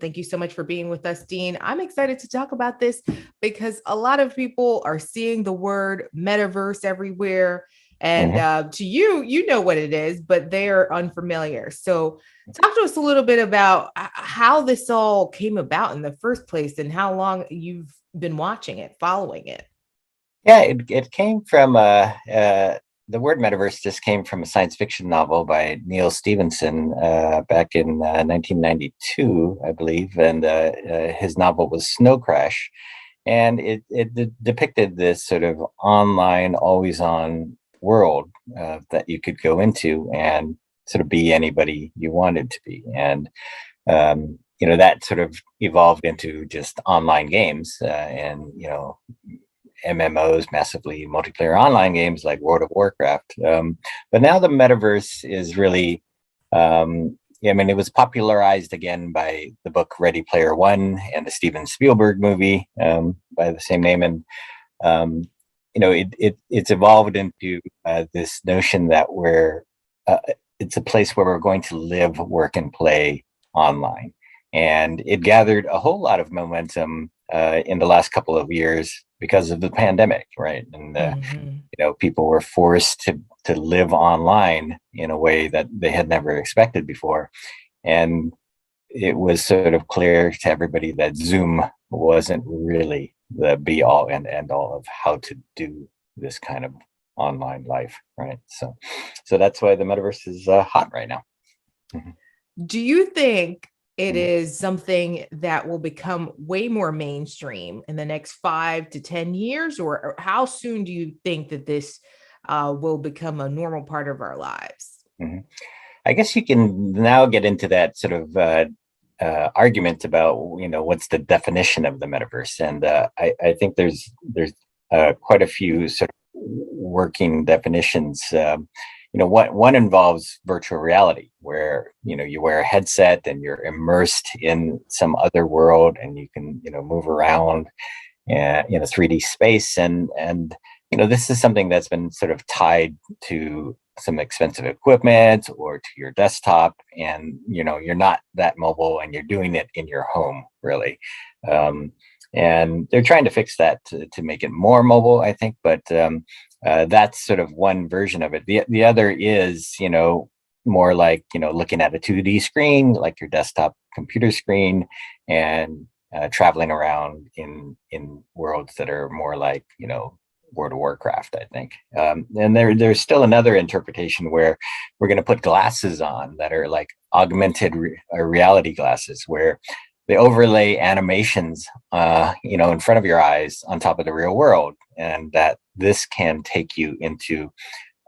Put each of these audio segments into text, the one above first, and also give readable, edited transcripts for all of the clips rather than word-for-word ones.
Thank you so much for being with us, Dean. I'm excited to talk about this because a lot of people are seeing the word metaverse everywhere. And to you, you know what it is, but they are unfamiliar. So talk to us a little bit about how this all came about in the first place and how long you've been watching it, following it. Yeah, it came from the word metaverse just came from a science fiction novel by Neil Stephenson back in 1992, I believe, and his novel was Snow Crash, and it depicted this sort of online, always-on world that you could go into and sort of be anybody you wanted to be, and that sort of evolved into just online games, and MMOs, massively multiplayer online games like World of Warcraft. But now the metaverse is really, it was popularized again by the book Ready Player One and the Steven Spielberg movie by the same name. And, it's evolved into this notion that it's a place where we're going to live, work, and play online. And it gathered a whole lot of momentum in the last couple of years because of the pandemic, right? And people were forced to live online in a way that they had never expected before, and it was sort of clear to everybody that Zoom wasn't really the be all and end all of how to do this kind of online life, right? So that's why the metaverse is hot right now. Do you think it is something that will become way more mainstream in the next 5 to 10 years, or how soon do you think that this will become a normal part of our lives? I guess you can now get into that sort of argument about, what's the definition of the metaverse. And I think there's quite a few sort of working definitions. One involves virtual reality, where you wear a headset and you're immersed in some other world, and you can move around in a 3D space, and this is something that's been sort of tied to some expensive equipment or to your desktop, and you're not that mobile, and you're doing it in your home, really. And they're trying to fix that to make it more mobile, I think, but that's sort of one version of it. The other is, more like, looking at a 2D screen, like your desktop computer screen, and traveling around in worlds that are more like, World of Warcraft, I think. And there's still another interpretation where we're going to put glasses on that are like augmented reality glasses, where they overlay animations, in front of your eyes on top of the real world, and that this can take you into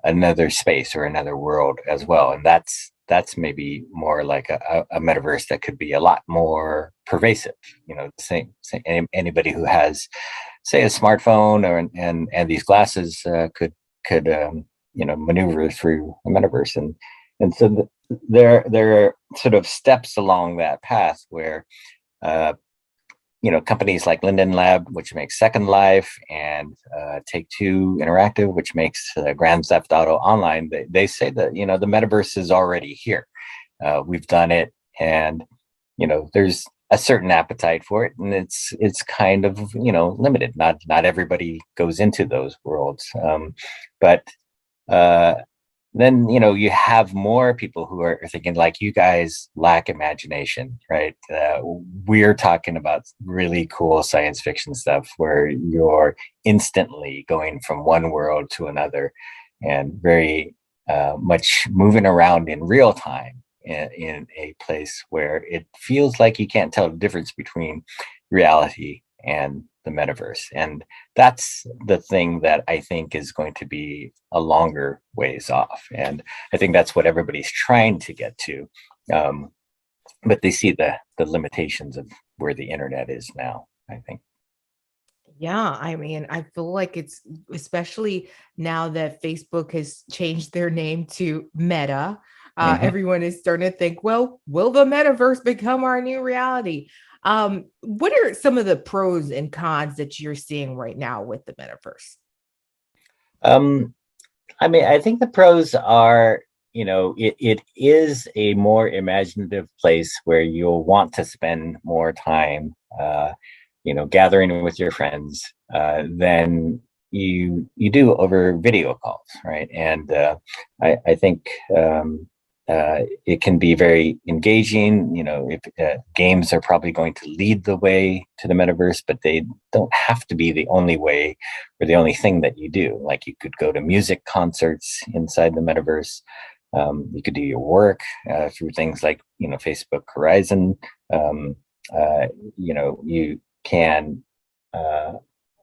another space or another world as well. And that's maybe more like a metaverse that could be a lot more pervasive. Anybody who has, say, a smartphone and these glasses could maneuver through a metaverse, and so there are sort of steps along that path where companies like Linden Lab, which makes Second Life, and Take-Two Interactive, which makes Grand Theft Auto Online, they say that the metaverse is already here. We've done it, and there's a certain appetite for it, and it's kind of limited. Not everybody goes into those worlds, but then you have more people who are thinking, like, you guys lack imagination, right? We're talking about really cool science fiction stuff where you're instantly going from one world to another, and very much moving around in real time in a place where it feels like you can't tell the difference between reality and the metaverse. And that's the thing that I think is going to be a longer ways off. And I think that's what everybody's trying to get to. But they see the limitations of where the internet is now, I think. Yeah, I mean, I feel like it's, especially now that Facebook has changed their name to Meta, everyone is starting to think, well, will the metaverse become our new reality? What are some of the pros and cons that you're seeing right now with the metaverse? I mean, I think the pros are, it is a more imaginative place where you'll want to spend more time, gathering with your friends than you do over video calls, right? And I think it can be very engaging. If games are probably going to lead the way to the metaverse, but they don't have to be the only way or the only thing that you do. Like you could go to music concerts inside the metaverse. You could do your work through things like Facebook Horizon. You can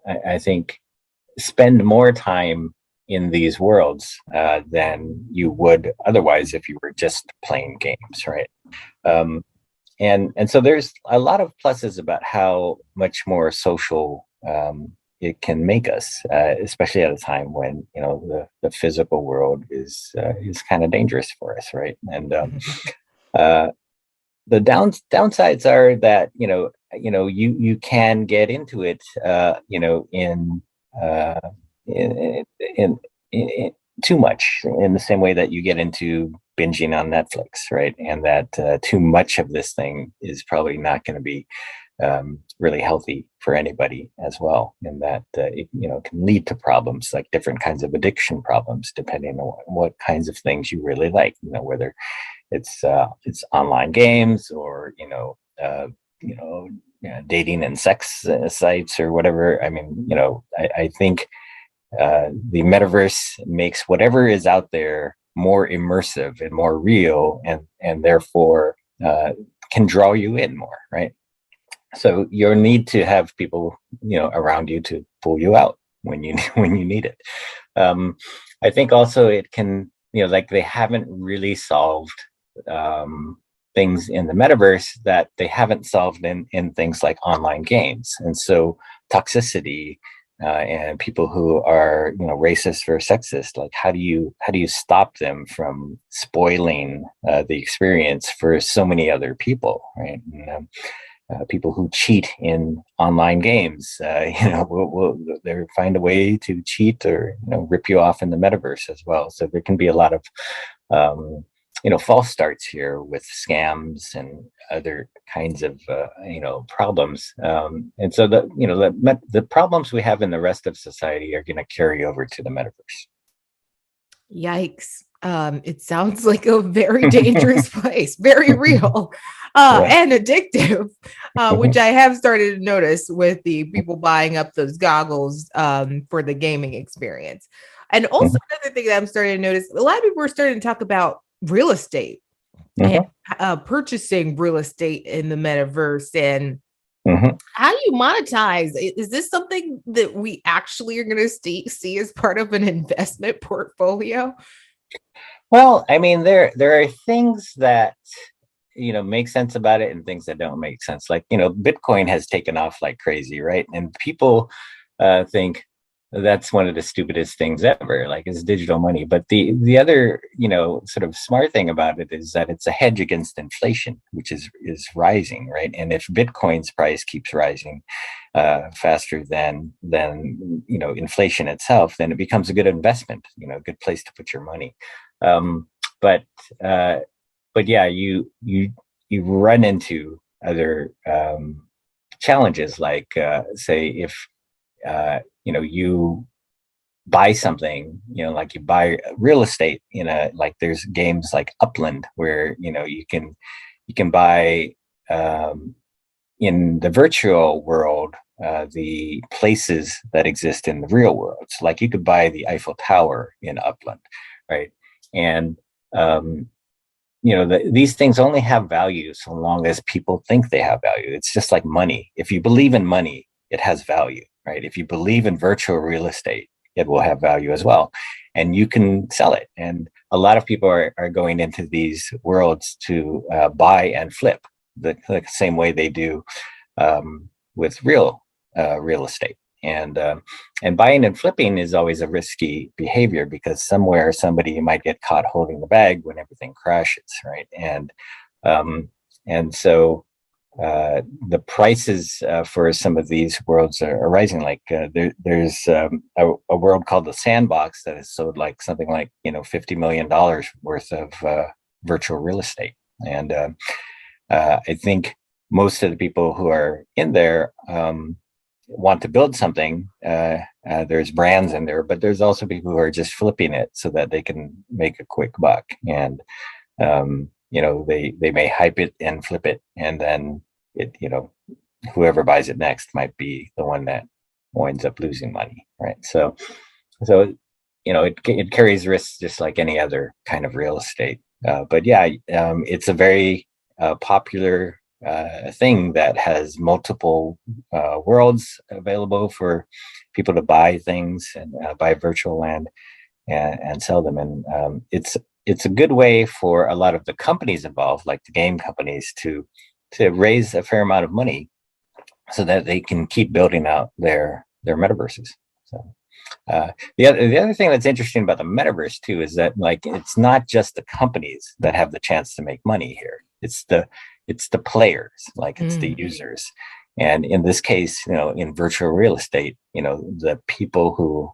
I think spend more time in these worlds than you would otherwise if you were just playing games, right? And so there's a lot of pluses about how much more social it can make us, especially at a time when the physical world is kind of dangerous for us, right? And the downsides are that you can get into it, uh, in too much, in the same way that you get into binging on Netflix, right? And that too much of this thing is probably not going to be really healthy for anybody as well, and that it can lead to problems like different kinds of addiction problems, depending on what kinds of things you really like. Whether it's online games or dating and sex sites or whatever. I mean, I think the metaverse makes whatever is out there more immersive and more real, and therefore can draw you in more, right? So you'll need to have people around you to pull you out when you when you need it. I think also it can, like they haven't really solved things in the metaverse that they haven't solved in things like online games. And so toxicity and people who are racist or sexist, like how do you stop them from spoiling the experience for so many other people, right? And, people who cheat in online games, will they find a way to cheat or rip you off in the metaverse as well. So there can be a lot of false starts here with scams and other kinds of problems. And so the problems we have in the rest of society are going to carry over to the metaverse. Yikes. It sounds like a very dangerous place, very real, and addictive, which I have started to notice with the people buying up those goggles for the gaming experience. And also another thing that I'm starting to notice, a lot of people are starting to talk about real estate and purchasing real estate in the metaverse, and how do you monetize? Is this something that we actually are going to see as part of an investment portfolio? Well, I mean, there are things that make sense about it and things that don't make sense. Like Bitcoin has taken off like crazy, right? And people think that's one of the stupidest things ever, like it's digital money. But the other sort of smart thing about it is that it's a hedge against inflation, which is rising, right? And if Bitcoin's price keeps rising faster than inflation itself, then it becomes a good investment, a good place to put your money. But yeah, you run into other challenges, like say if you buy something, like you buy real estate like there's games like Upland where you can buy in the virtual world the places that exist in the real world. So like you could buy the Eiffel Tower in Upland, right? And these things only have value so long as people think they have value. It's just like money. If you believe in money, it has value, right? If you believe in virtual real estate, it will have value as well, and you can sell it. And a lot of people are going into these worlds to buy and flip the same way they do with real estate. And buying and flipping is always a risky behavior because somewhere somebody might get caught holding the bag when everything crashes, right? And so the prices for some of these worlds are rising. Like there's a world called the Sandbox that has sold like something like $50 million worth of virtual real estate, and I think most of the people who are in there want to build something. There's brands in there, but there's also people who are just flipping it so that they can make a quick buck. And they may hype it and flip it, and then whoever buys it next might be the one that winds up losing money, right? So it carries risks just like any other kind of real estate. But yeah, it's a very popular thing that has multiple worlds available for people to buy things and buy virtual land and sell them. And it's a good way for a lot of the companies involved, like the game companies, to raise a fair amount of money so that they can keep building out their metaverses. So the other thing that's interesting about the metaverse too is that like it's not just the companies that have the chance to make money here. It's the players, like it's the users. And in this case, in virtual real estate, the people who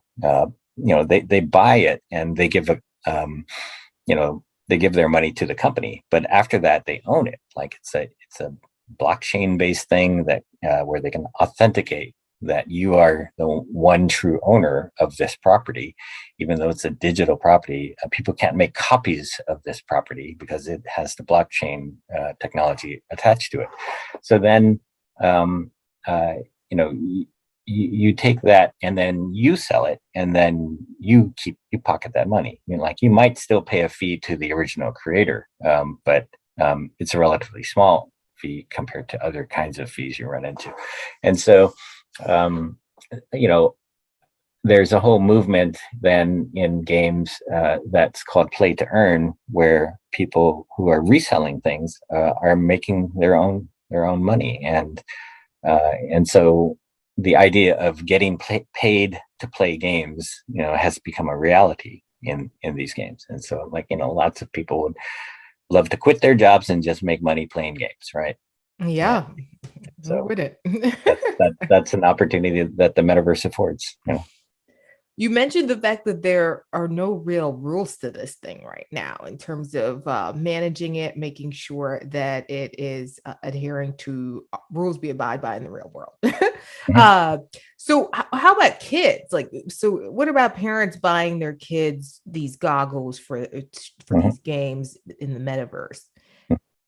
they buy it and they give they give their money to the company, but after that they own it. Like it's a blockchain based thing that where they can authenticate that you are the one true owner of this property, even though it's a digital property. People can't make copies of this property because it has the blockchain technology attached to it. So then, you take that and then you sell it, and then you pocket that money. Like you might still pay a fee to the original creator, but it's a relatively small fee compared to other kinds of fees you run into. And so there's a whole movement then in games that's called play to earn, where people who are reselling things are making their own money, and so the idea of getting paid to play games has become a reality in these games. And so lots of people would love to quit their jobs and just make money playing games, right? Yeah. So with it. that's an opportunity that the metaverse affords. You mentioned the fact that there are no real rules to this thing right now in terms of managing it, making sure that it is adhering to rules be abide by in the real world. So how about kids? So what about parents buying their kids these goggles for these games in the metaverse?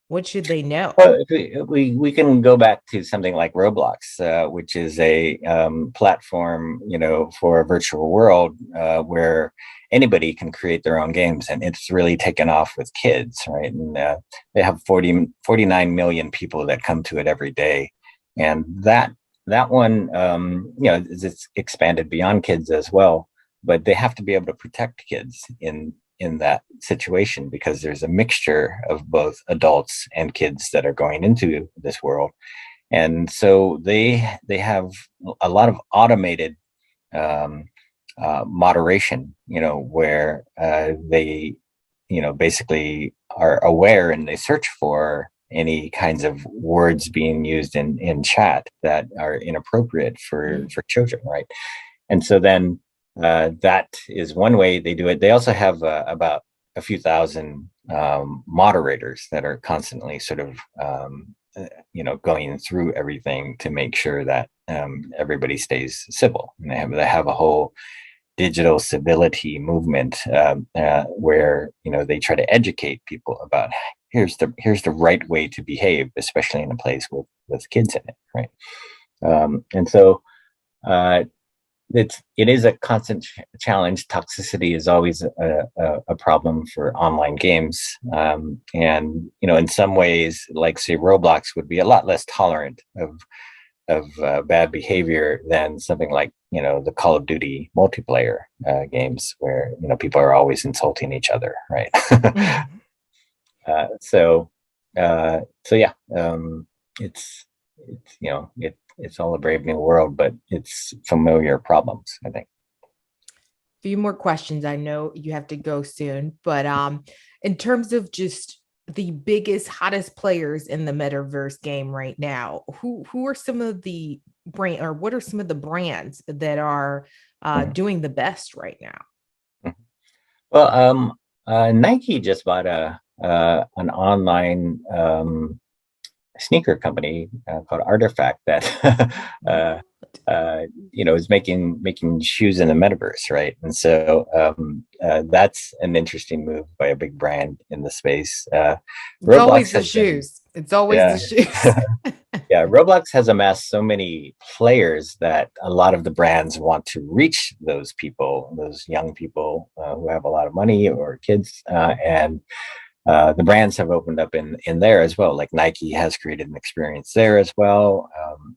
What should they know? Well, we can go back to something like Roblox, which is a platform, for a virtual world where anybody can create their own games, and it's really taken off with kids, right? And they have 49 million people that come to it every day, and that one, it's expanded beyond kids as well, but they have to be able to protect kids in that situation, because there's a mixture of both adults and kids that are going into this world. And so they have a lot of automated moderation, where they basically are aware and they search for any kinds of words being used in chat that are inappropriate for children, right? And so then that is one way they do it. They also have about a few thousand moderators that are constantly sort of, going through everything to make sure that everybody stays civil. And they have a whole digital civility movement where they try to educate people about here's the right way to behave, especially in a place with kids in it, right? And so. It is a constant challenge. Toxicity is always a problem for online games, and in some ways, like say Roblox would be a lot less tolerant of bad behavior than something like the Call of Duty multiplayer games, where people are always insulting each other, right? So yeah, it's all a brave new world, but it's familiar problems, I think. Few more questions. I know you have to go soon, but in terms of just the biggest, hottest players in the metaverse game right now? Who are some of the brand, or what are some of the brands that are Mhm. doing the best right now? Mhm. Well, Nike just bought a an online sneaker company called Artifact that uh, What? is making shoes in the metaverse, right? And so that's an interesting move by a big brand in the space. It's always Roblox the has been, shoes. It's always the yeah. shoes. Yeah, Roblox has amassed so many players that a lot of the brands want to reach those people, those young people who have a lot of money or kids, and the brands have opened up in there as well. Like Nike has created an experience there as well.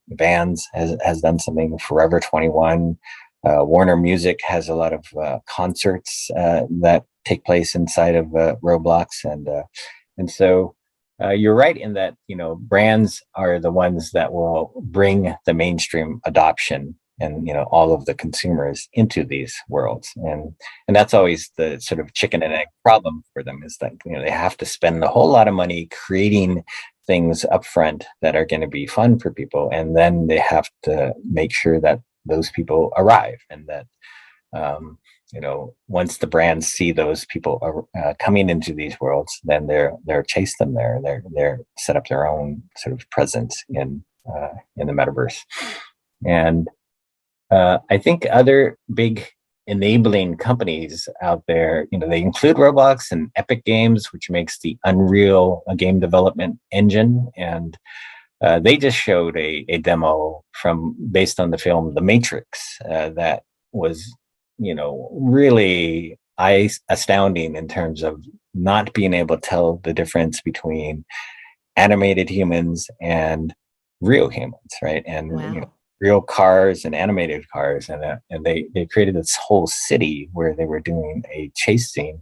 Vans has done something. Forever 21, Warner Music has a lot of concerts that take place inside of Roblox, and so you're right in that brands are the ones that will bring the mainstream adoption and all of the consumers into these worlds, and that's always the sort of chicken and egg problem for them, is that they have to spend a whole lot of money creating things upfront that are going to be fun for people, and then they have to make sure that those people arrive, and that um, once the brands see those people coming into these worlds, then they're chase them there. They're set up their own sort of presence in the metaverse, and I think other big enabling companies out there, they include Roblox and Epic Games, which makes the Unreal game development engine, and they just showed a demo from based on the film The Matrix that was, really astounding in terms of not being able to tell the difference between animated humans and real humans, right? And Wow. real cars and animated cars, and they created this whole city where they were doing a chase scene,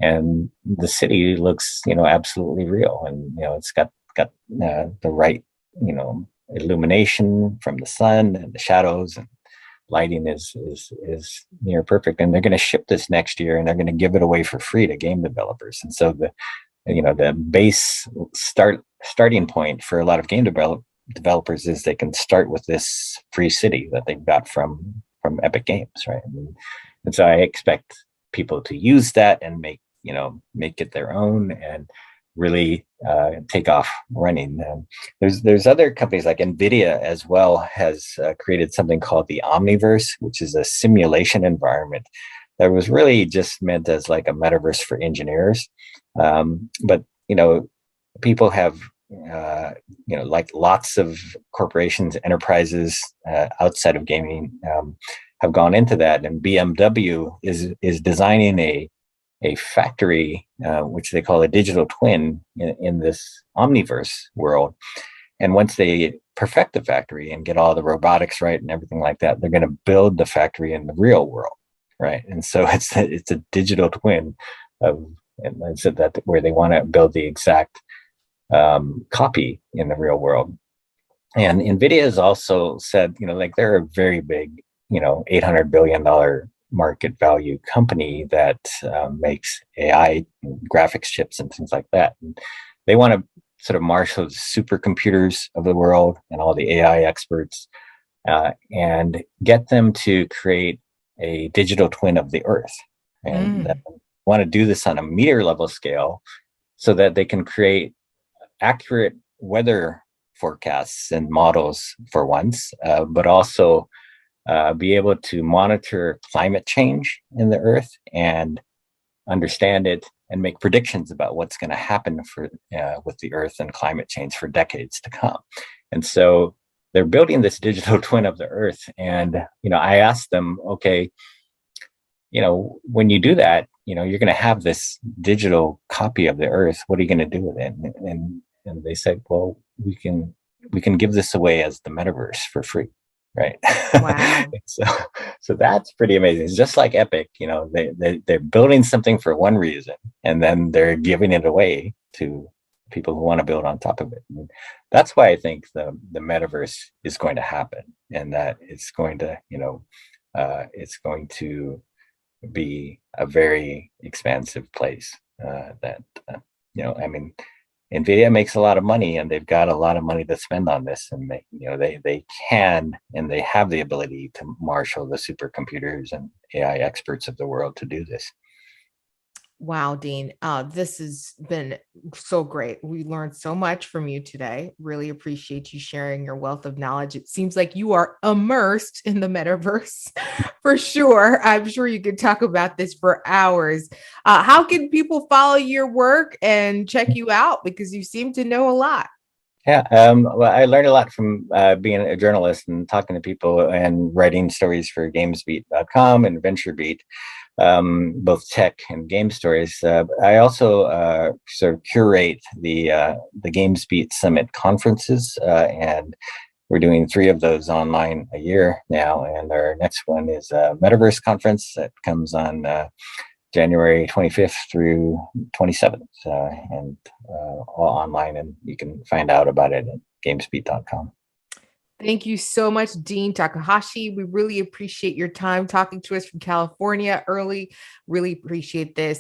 and the city looks absolutely real, and it's got the right illumination from the sun, and the shadows and lighting is near perfect, and they're going to ship this next year, and they're going to give it away for free to game developers. And so the base starting point for a lot of developers is they can start with this free city that they've got from Epic Games, right? And so I expect people to use that and make it their own, and really take off running. There's other companies like Nvidia as well has created something called the Omniverse, which is a simulation environment that was really just meant as like a metaverse for engineers. But people have like lots of corporations, enterprises outside of gaming have gone into that, and BMW is designing a factory, which they call a digital twin in this omniverse world. And once they perfect the factory and get all the robotics right and everything like that, they're going to build the factory in the real world, right? And so it's a digital twin of, and so that where they want to build the exact copy in the real world. And Nvidia has also said, like they're a very big, $800 billion market value company that makes AI graphics chips and things like that. And they want to sort of marshal the supercomputers of the world and all the AI experts and get them to create a digital twin of the Earth. And Mm. want to do this on a meter level scale so that they can create accurate weather forecasts and models for once, but also be able to monitor climate change in the Earth and understand it and make predictions about what's going to happen with the Earth and climate change for decades to come. And so they're building this digital twin of the Earth. And I asked them, okay, when you do that, you're going to have this digital copy of the Earth. What are you going to do with it? And they said, well, we can give this away as the metaverse for free, right? Wow. So that's pretty amazing. It's just like Epic, they're building something for one reason, and then they're giving it away to people who want to build on top of it. And that's why I think the metaverse is going to happen, and that it's going to be a very expansive place that I mean, NVIDIA makes a lot of money, and they've got a lot of money to spend on this, and they can, and they have the ability to marshal the supercomputers and AI experts of the world to do this. Wow, Dean, this has been so great. We learned so much from you today. Really appreciate you sharing your wealth of knowledge. It seems like you are immersed in the metaverse for sure. I'm sure you could talk about this for hours. How can people follow your work and check you out? Because you seem to know a lot. Yeah, well, I learned a lot from being a journalist and talking to people and writing stories for GamesBeat.com and VentureBeat, both tech and game stories. I also sort of curate the GamesBeat Summit conferences, and we're doing 3 of those online a year now. And our next one is a Metaverse conference that comes on January 25th through 27th, and all online, and you can find out about it at gamesbeat.com. Thank you so much, Dean Takahashi. We really appreciate your time talking to us from California early. Really appreciate this.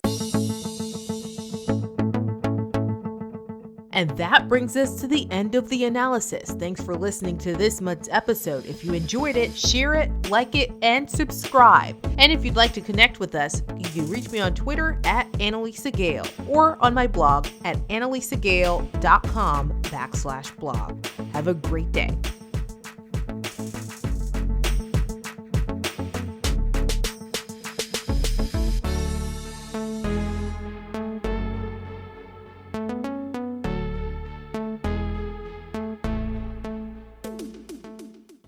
And that brings us to the end of the analysis. Thanks for listening to this month's episode. If you enjoyed it, share it, like it, and subscribe. And if you'd like to connect with us, you can reach me on Twitter at Anna-Lysa Gayle or on my blog at annalysagayle.com/blog. Have a great day.